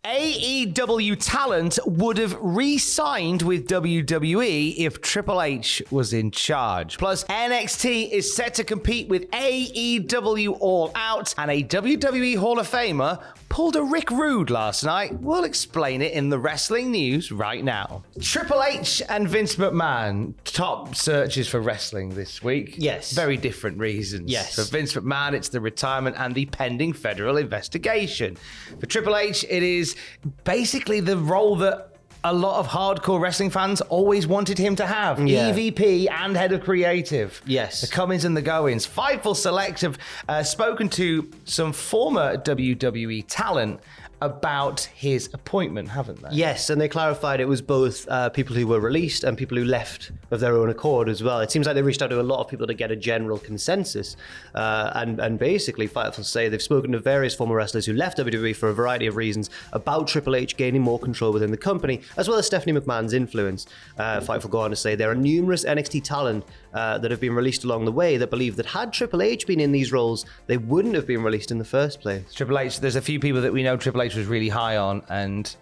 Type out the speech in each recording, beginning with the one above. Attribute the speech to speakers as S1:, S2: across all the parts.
S1: AEW talent would have re-signed with WWE if Triple H was in charge. Plus, NXT is set to compete with AEW All Out, and a WWE Hall of Famer pulled a Rick Rude last night. We'll explain it in the wrestling news right now. Triple H and Vince McMahon, top searches for wrestling this week.
S2: Yes.
S1: Very different reasons.
S2: Yes.
S1: For Vince McMahon, it's the retirement and the pending federal investigation. For Triple H, it is basically the role that a lot of hardcore wrestling fans always wanted him to have.
S2: Yeah.
S1: EVP and head of creative.
S2: Yes.
S1: The comings and the goings. Fightful Select have spoken to some former WWE talent about his appointment, haven't they?
S2: Yes, and they clarified it was both people who were released and people who left of their own accord as well. It seems like they reached out to a lot of people to get a general consensus. And basically, Fightful say they've spoken to various former wrestlers who left WWE for a variety of reasons about Triple H gaining more control within the company, as well as Stephanie McMahon's influence. Fightful go on to say there are numerous NXT talent that have been released along the way that believe that had Triple H been in these roles, they wouldn't have been released in the first place.
S1: Triple H, there's a few people that we know Triple H was really high on, and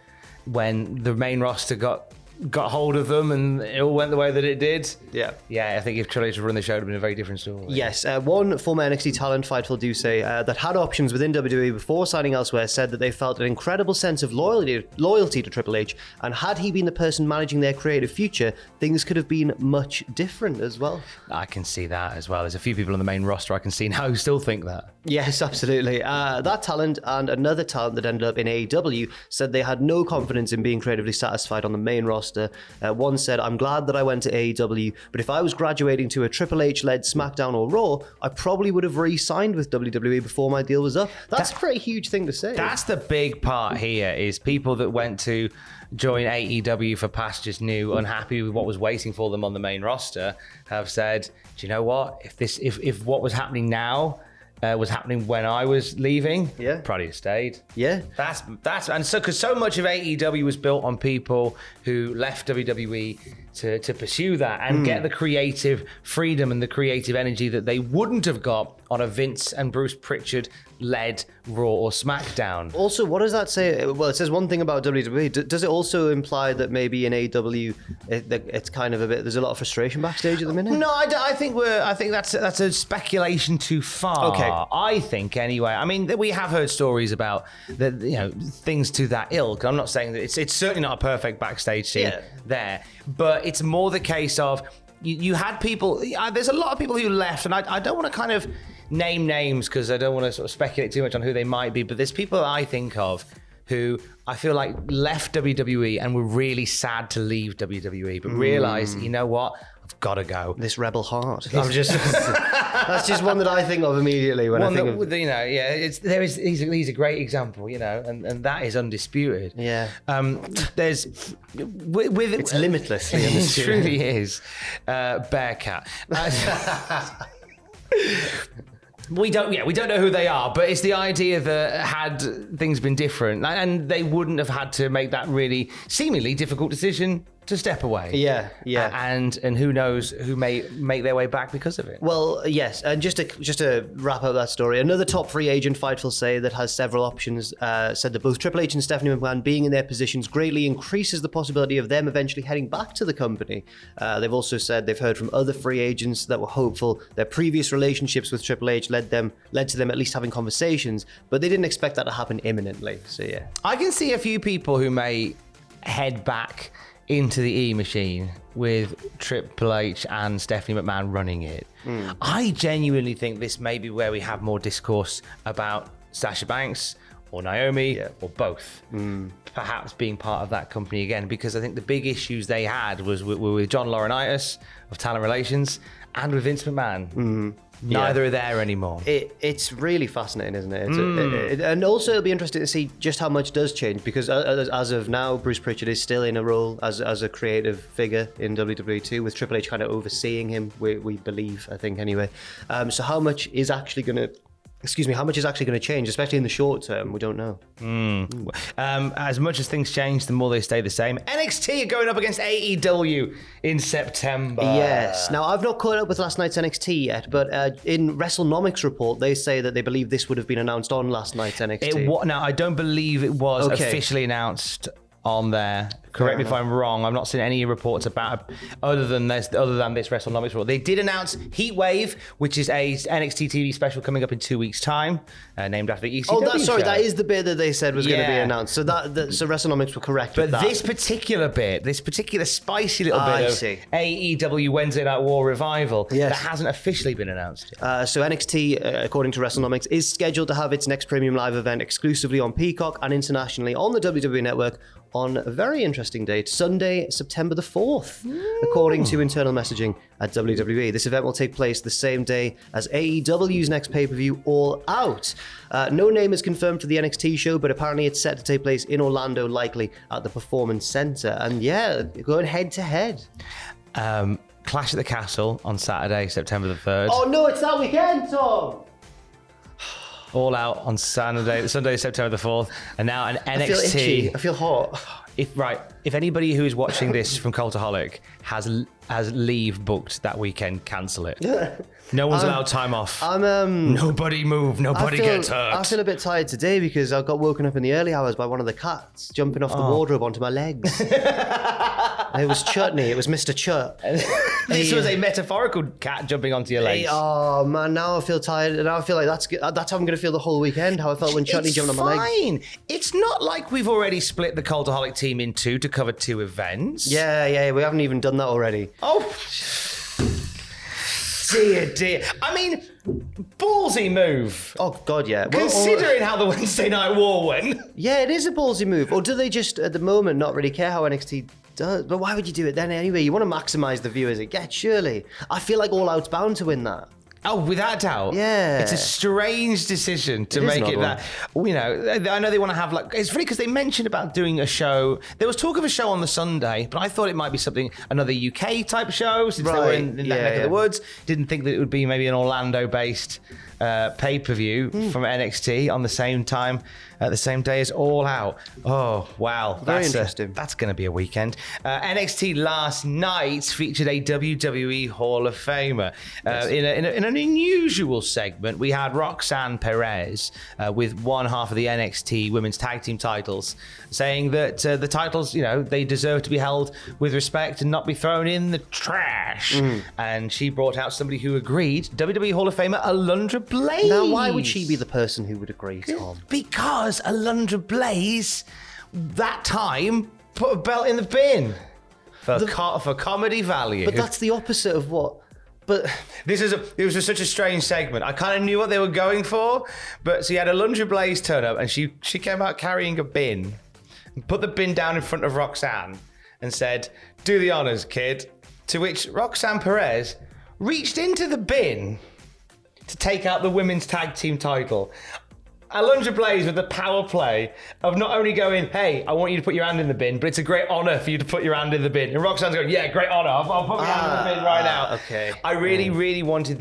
S1: when the main roster got hold of them and it all went the way that it did. Yeah, I think if Triple H had run the show, it would have been a very different story.
S2: Yes, one former NXT talent, Fightful do say, that had options within WWE before signing elsewhere, said that they felt an incredible sense of loyalty to Triple H, and had he been the person managing their creative future, things could have been much different as well.
S1: I can see that as well. There's a few people on the main roster I can see now who still think that.
S2: Yes, absolutely. That talent and another talent that ended up in AEW said they had no confidence in being creatively satisfied on the main roster. One said, "I'm glad that I went to AEW, but if I was graduating to a Triple H-led SmackDown or Raw, I probably would have re-signed with WWE before my deal was up." That's a pretty huge thing to say.
S1: That's the big part here, is people that went to join AEW for pastures new, unhappy with what was waiting for them on the main roster, have said, do you know what? If what was happening now was happening when I was leaving, probably have stayed.
S2: Yeah,
S1: that's and so because so much of AEW was built on people who left WWE to pursue that and get the creative freedom and the creative energy that they wouldn't have got on a Vince and Bruce Pritchard led Raw or SmackDown.
S2: Also, what does that say? Well, it says one thing about WWE. Does it also imply that maybe in AEW it's kind of a bit, there's a lot of frustration backstage at the minute?
S1: No, I think that's a speculation too far.
S2: Okay.
S1: I think anyway. I mean, we have heard stories about things to that ilk. I'm not saying that it's certainly not a perfect backstage scene there, but it's more the case of you had people. There's a lot of people who left, and I don't want to kind of name names because I don't want to sort of speculate too much on who they might be, but there's people that I think of who I feel like left WWE and were really sad to leave WWE, but realised, you know what, I've got to go.
S2: This rebel heart. I'm just that's just one that I think of immediately when I think of,
S1: he's a great example, and that is undisputed.
S2: Yeah.
S1: There's it's
S2: limitlessly
S1: it
S2: undisputed.
S1: truly is. Bearcat. We don't know who they are, but it's the idea that had things been different, and they wouldn't have had to make that really seemingly difficult decision to step away.
S2: Yeah.
S1: And who knows who may make their way back because of it.
S2: Well, yes, and just to wrap up that story, another top free agent, Fightful say, that has several options, said that both Triple H and Stephanie McMahon being in their positions greatly increases the possibility of them eventually heading back to the company. They've also said they've heard from other free agents that were hopeful. Their previous relationships with Triple H led to them at least having conversations, but they didn't expect that to happen imminently. So yeah,
S1: I can see a few people who may head back into the E-machine with Triple H and Stephanie McMahon running it. I genuinely think this may be where we have more discourse about Sasha Banks or Naomi or both perhaps being part of that company again, because I think the big issues they had were with John Laurinaitis of Talent Relations and with Vince McMahon. Neither are there anymore.
S2: It's really fascinating, isn't it? And also it'll be interesting to see just how much does change, because as of now, Bruce Pritchard is still in a role as a creative figure in WWE too, with Triple H kind of overseeing him, we believe, I think anyway. So how much is actually going to Excuse me, how much is actually going to change, especially in the short term? We don't know.
S1: As much as things change, the more they stay the same. NXT are going up against AEW in September.
S2: Yes. Now, I've not caught up with last night's NXT yet, but in WrestleNomics report, they say that they believe this would have been announced on last night's NXT.
S1: Now, I don't believe it was officially announced on there. Correct me if I'm wrong. I've not seen any reports about it other than this WrestleNomics report. They did announce Heatwave, which is a NXT TV special coming up in 2 weeks' time, named after the ECW.
S2: Sorry, that is the bit that they said was going to be announced. So so WrestleNomics were correct.
S1: But this particular spicy little bit of AEW Wednesday Night War revival that hasn't officially been announced yet.
S2: So NXT, according to WrestleNomics, is scheduled to have its next premium live event exclusively on Peacock and internationally on the WWE Network on a very interesting date, Sunday, September the 4th, according to internal messaging at WWE. This event will take place the same day as AEW's next pay-per-view, All Out. No name is confirmed for the NXT show, but apparently it's set to take place in Orlando, likely at the Performance Center. And going head-to-head.
S1: Clash at the Castle on Saturday, September the 3rd.
S2: Oh no, it's that weekend, Tom!
S1: All Out on Sunday, September the 4th, and now an NXT.
S2: I feel itchy. I feel hot.
S1: If anybody who is watching this from Cultaholic has leave booked that weekend, cancel it. No one's allowed time off. Nobody move. Nobody gets hurt.
S2: I feel a bit tired today because I got woken up in the early hours by one of the cats jumping off the wardrobe onto my legs. It was Chutney. It was Mr. Chut.
S1: This was a metaphorical cat jumping onto your legs.
S2: Oh man, now I feel tired, and now I feel like that's how I'm going to feel the whole weekend. How I felt when Chutney jumped on my legs.
S1: It's not like we've already split the Cultaholic team in two to cover 2 events.
S2: Yeah, we haven't even done that already.
S1: Oh, dear. I mean, ballsy move.
S2: Oh, God, yeah.
S1: Considering how the Wednesday Night War went.
S2: Yeah, it is a ballsy move. Or do they just, at the moment, not really care how NXT does? But why would you do it then anyway? You want to maximise the viewers it gets, surely. I feel like All Out's bound to win that.
S1: Oh, without doubt.
S2: Yeah.
S1: It's a strange decision to make it that. You know, I know they want to have it's funny because they mentioned about doing a show. There was talk of a show on the Sunday, but I thought it might be another UK type show since they were in that neck of the woods. Didn't think that it would be maybe an Orlando-based pay-per-view from NXT on the same time, at the same day as All Out. Oh, wow.
S2: Very interesting.
S1: That's going to be a weekend. NXT last night featured a WWE Hall of Famer. In an unusual segment, we had Roxanne Perez with one half of the NXT Women's Tag Team titles, saying that the titles, they deserve to be held with respect and not be thrown in the trash. And she brought out somebody who agreed, WWE Hall of Famer Alundra Blaze.
S2: Now, why would she be the person who would agree, Tom?
S1: Because Alundra Blaze, that time, put a belt in the bin for comedy value.
S2: But that's the opposite of what... But
S1: it was such a strange segment. I kind of knew what they were going for, but so you had Alundra Blaze turn up, and she came out carrying a bin, and put the bin down in front of Roxanne, and said, "Do the honors, kid." To which Roxanne Perez reached into the bin to take out the women's tag team title. Alundra Blaze with the power play of not only going, "Hey, I want you to put your hand in the bin, but it's a great honor for you to put your hand in the bin." And Roxanne's going, "Yeah, great honor. I'll put my hand in the bin right now."
S2: Okay.
S1: I really wanted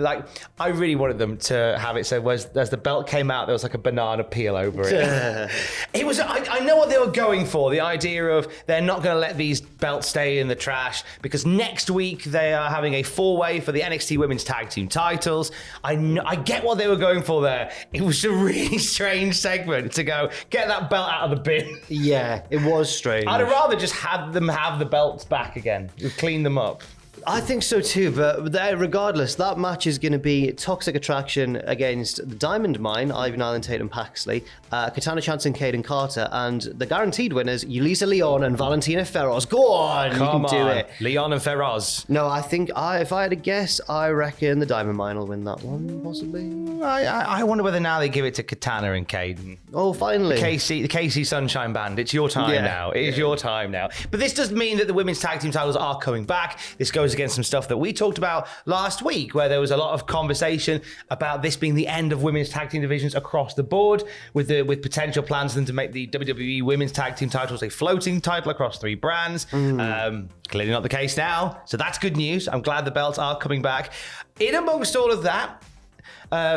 S1: them to have it so as the belt came out, there was like a banana peel over it. It was. I know what they were going for. The idea of they're not going to let these belts stay in the trash because next week they are having a 4-way for the NXT Women's Tag Team titles. I get what they were going for there. It was a really strange segment to go, get that belt out of the bin.
S2: Yeah, it was strange.
S1: I'd have rather just had them have the belts back again. Clean them up.
S2: I think so too, but regardless, that match is going to be Toxic Attraction against the Diamond Mine, Ivan Island, Tatum Paxley, Katana Chance and Kaden Carter, and the guaranteed winners, Yulisa Leon and Valentina Feroz. Go on, you can do it.
S1: Leon and Feroz.
S2: No, I think if I had to guess, I reckon the Diamond Mine will win that one, possibly.
S1: I wonder whether now they give it to Katana and Kaden.
S2: Oh, finally.
S1: The KC Sunshine Band. It's your time now. It is your time now. But this does mean that the women's tag team titles are coming back. This goes against some stuff that we talked about last week, where there was a lot of conversation about this being the end of women's tag team divisions across the board, with potential plans for them to make the WWE women's tag team titles a floating title across 3 brands. Clearly not the case now, so that's good news. I'm glad the belts are coming back. In amongst all of that,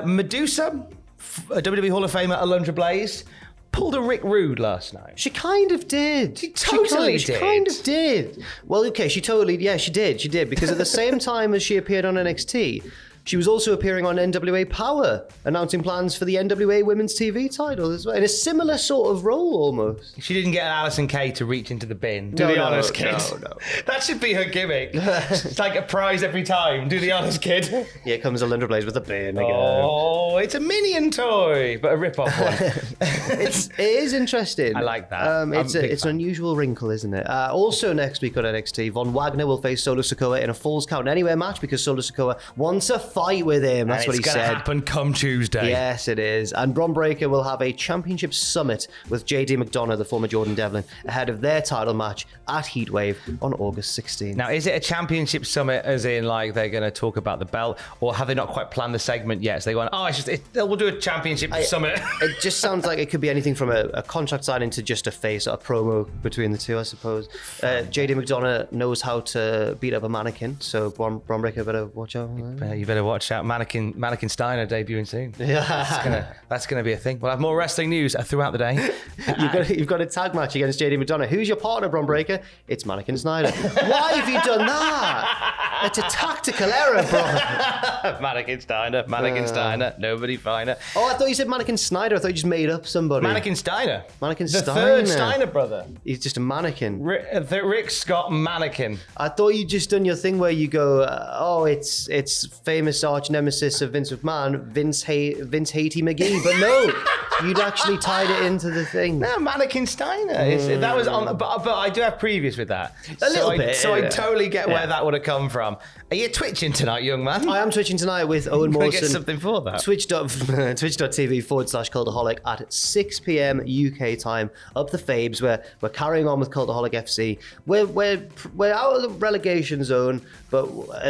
S1: Medusa WWE Hall of Famer Alundra Blaze pulled a Rick Rude last night.
S2: She kind of did.
S1: She totally did.
S2: She kind of did. Well, okay, she did. Because at the same time as she appeared on NXT, she was also appearing on NWA Power, announcing plans for the NWA Women's TV title as well, in a similar sort of role almost.
S1: She didn't get an Alison Kay to reach into the bin. Do the honors, kid.
S2: No.
S1: That should be her gimmick. It's like a prize every time. Do the honors, kid.
S2: Here comes Alundra Blaze with a bin again.
S1: Oh, it's a Minion toy, but a rip-off one.
S2: It is interesting.
S1: I like that.
S2: It's an unusual wrinkle, isn't it? Also next week on NXT, Von Wagner will face Solo Sikoa in a Falls Count Anywhere match because Solo Sikoa wants a fight with him. That's what he said.
S1: It's going to happen come Tuesday.
S2: Yes, it is. And Bron Breakker will have a championship summit with JD McDonough, the former Jordan Devlin, ahead of their title match at Heatwave on August 16th.
S1: Now, is it a championship summit as in like they're going to talk about the belt, or have they not quite planned the segment yet? So they went, we'll do a championship summit.
S2: It just sounds like it could be anything from a contract signing to just a face or a promo between the two, I suppose. JD McDonough knows how to beat up a mannequin, so Bron Breakker better watch out.
S1: You better watch out. Mannequin Steiner debuting soon.
S2: Yeah.
S1: That's gonna be a thing. We'll have more wrestling news throughout the day.
S2: You've got a tag match against JD McDonough. Who's your partner, Bron Breakker? It's Mannequin Snyder. Why have you done that? It's a tactical error, bro.
S1: Mannequin Steiner, nobody finer.
S2: Oh, I thought you said Mannequin Snyder. I thought you just made up somebody.
S1: Mannequin Steiner.
S2: The
S1: third Steiner brother.
S2: He's just a mannequin.
S1: Rick Scott Mannequin.
S2: I thought you just done your thing where you go, it's famous arch nemesis of Vince McMahon, Vince Haiti McGee, but no, you'd actually tied it into the thing.
S1: No, Mannequin Steiner. That was on, but I do have previous with that.
S2: A little bit.
S1: So I totally get where that would have come from. Are you twitching tonight, young man?
S2: I am twitching tonight with Owen Mawson.
S1: Get something for that.
S2: Twitch.tv/Cultaholic at 6 p.m. UK time. Up the Fabes, where we're carrying on with Cultaholic FC. We're out of the relegation zone, but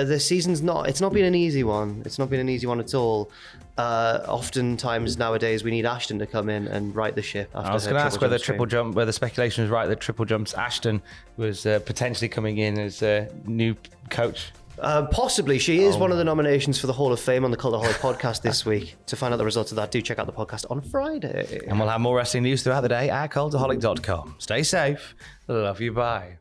S2: the season's it's not been an easy one. It's not been an easy one at all. Oftentimes nowadays we need Ashton to come in and right the ship.
S1: I was going to ask whether the speculation was right that Triple Jump's Ashton was potentially coming in as a new coach.
S2: Possibly. She is one of the nominations for the Hall of Fame on the Cultaholic podcast this week. To find out the results of that, do check out the podcast on Friday.
S1: And we'll have more wrestling news throughout the day at cultaholic.com. Stay safe. Love you. Bye.